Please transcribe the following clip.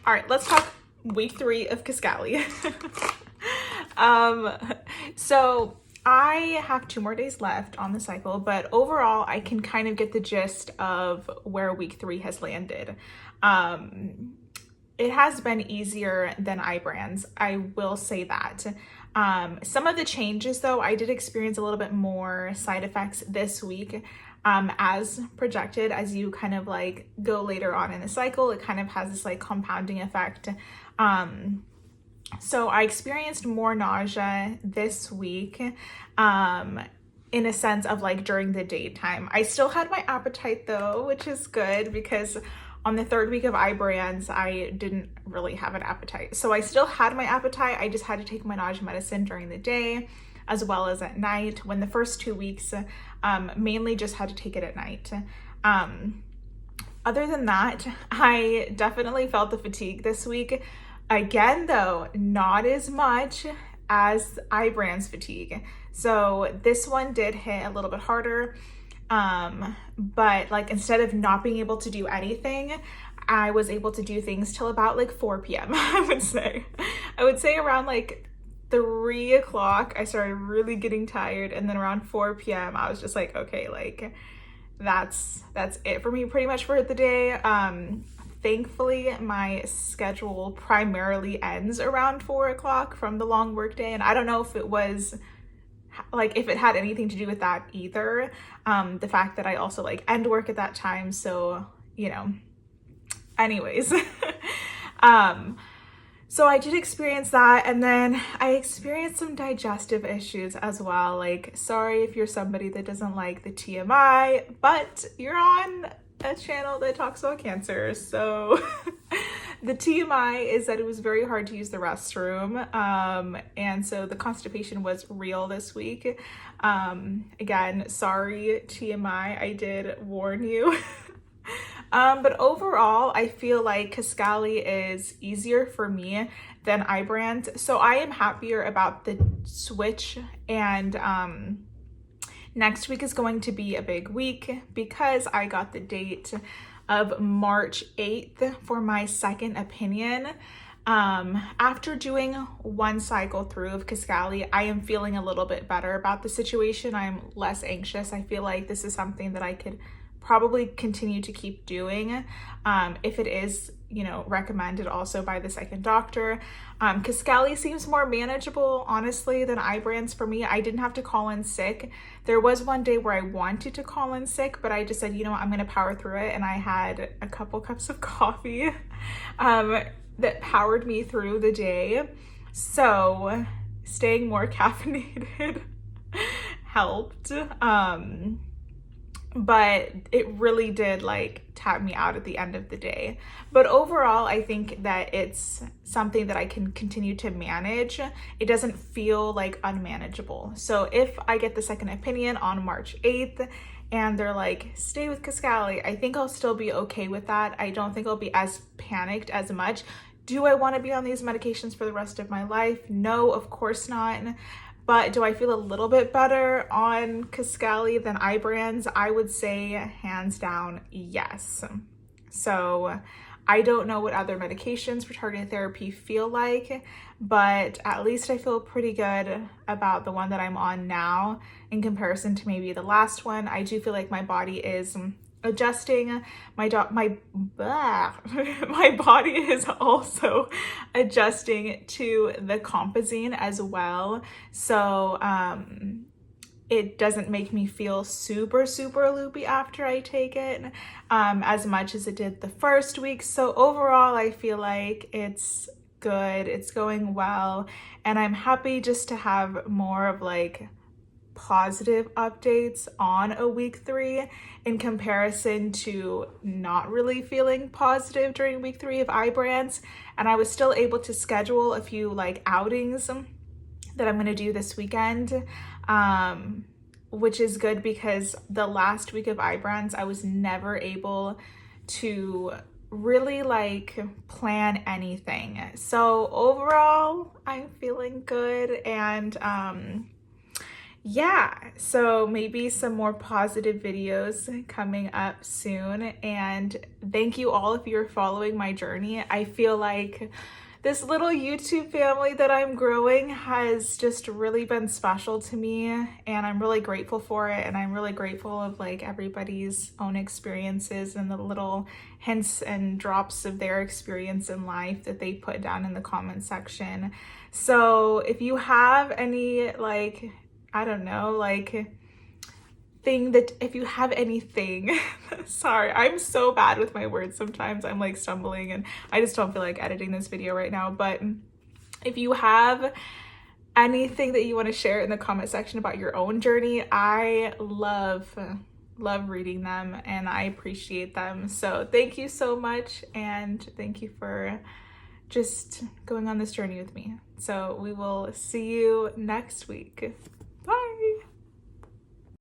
All right, let's talk week 3 of Kisqali. So I have 2 more days left on the cycle, but overall I can kind of get the gist of where week 3 has landed. It has been easier than Ibrance, I will say that. Some of the changes though, I did experience a little bit more side effects this week. As projected, as you kind of like go later on in the cycle, it kind of has this like compounding effect. So I experienced more nausea this week, in a sense of like during the daytime. I still had my appetite though, which is good because on the 3rd week of Ibrance, I didn't really have an appetite. So I still had my appetite. I just had to take my nausea medicine during the day as well as at night. When the first 2 weeks, mainly just had to take it at night. Other than that, I definitely felt the fatigue this week. Again, though, not as much as Ibrance fatigue. So this one did hit a little bit harder. But like instead of not being able to do anything, I was able to do things till about like 4 p.m. I would say around like 3 o'clock, I started really getting tired. And then around 4 p.m. I was just like, okay, like that's it for me pretty much for the day. Thankfully, my schedule primarily ends around 4 o'clock from the long work day. And I don't know if it was like, if it had anything to do with that either. The fact that I also like end work at that time. So, you know, anyways, so I did experience that. And then I experienced some digestive issues as well. Like, sorry if you're somebody that doesn't like the TMI, but you're on a channel that talks about cancer. So the TMI is that it was very hard to use the restroom. And so the constipation was real this week. Again, sorry TMI, I did warn you. But overall, I feel like Kisqali is easier for me than Ibrance. So I am happier about the switch, and next week is going to be a big week because I got the date of March 8th for my second opinion. After doing 1 cycle through of Kisqali, I am feeling a little bit better about the situation. I'm less anxious. I feel like this is something that I could probably continue to keep doing if it is, you know, recommended also by the second doctor. Kisqali seems more manageable, honestly, than Ibrance for me. I didn't have to call in sick. There was one day where I wanted to call in sick, but I just said, you know what, I'm going to power through it. And I had a couple cups of coffee that powered me through the day. So staying more caffeinated helped. But it really did like tap me out at the end of the day. But overall, I think that it's something that I can continue to manage. It doesn't feel like unmanageable. So if I get the second opinion on March 8th and they're like, stay with Kisqali, I think I'll still be okay with that. I don't think I'll be as panicked as much. Do I want to be on these medications for the rest of my life? No, of course not. But do I feel a little bit better on Kisqali than Ibrance? I would say hands down, yes. So I don't know what other medications for targeted therapy feel like, but at least I feel pretty good about the one that I'm on now in comparison to maybe the last one. I do feel like my body is adjusting. My body is also adjusting to the compazine as well. So it doesn't make me feel super loopy after I take it as much as it did the first week. So overall, I feel like it's good. It's going well. And I'm happy just to have more of like positive updates on a week 3 in comparison to not really feeling positive during week 3 of Ibrance. And I was still able to schedule a few like outings that I'm going to do this weekend, which is good because the last week of Ibrance I was never able to really like plan anything. So overall, I'm feeling good, and yeah, so maybe some more positive videos coming up soon. And thank you all if you're following my journey. I feel like this little YouTube family that I'm growing has just really been special to me, and I'm really grateful for it. And I'm really grateful of like everybody's own experiences and the little hints and drops of their experience in life that they put down in the comment section. So if you have any like, I don't know, like thing that if you have anything sorry, I'm so bad with my words sometimes. I'm like stumbling and I just don't feel like editing this video right now. But if you have anything that you want to share in the comment section about your own journey, I love reading them and I appreciate them. So thank you so much, and thank you for just going on this journey with me. So we will see you next week.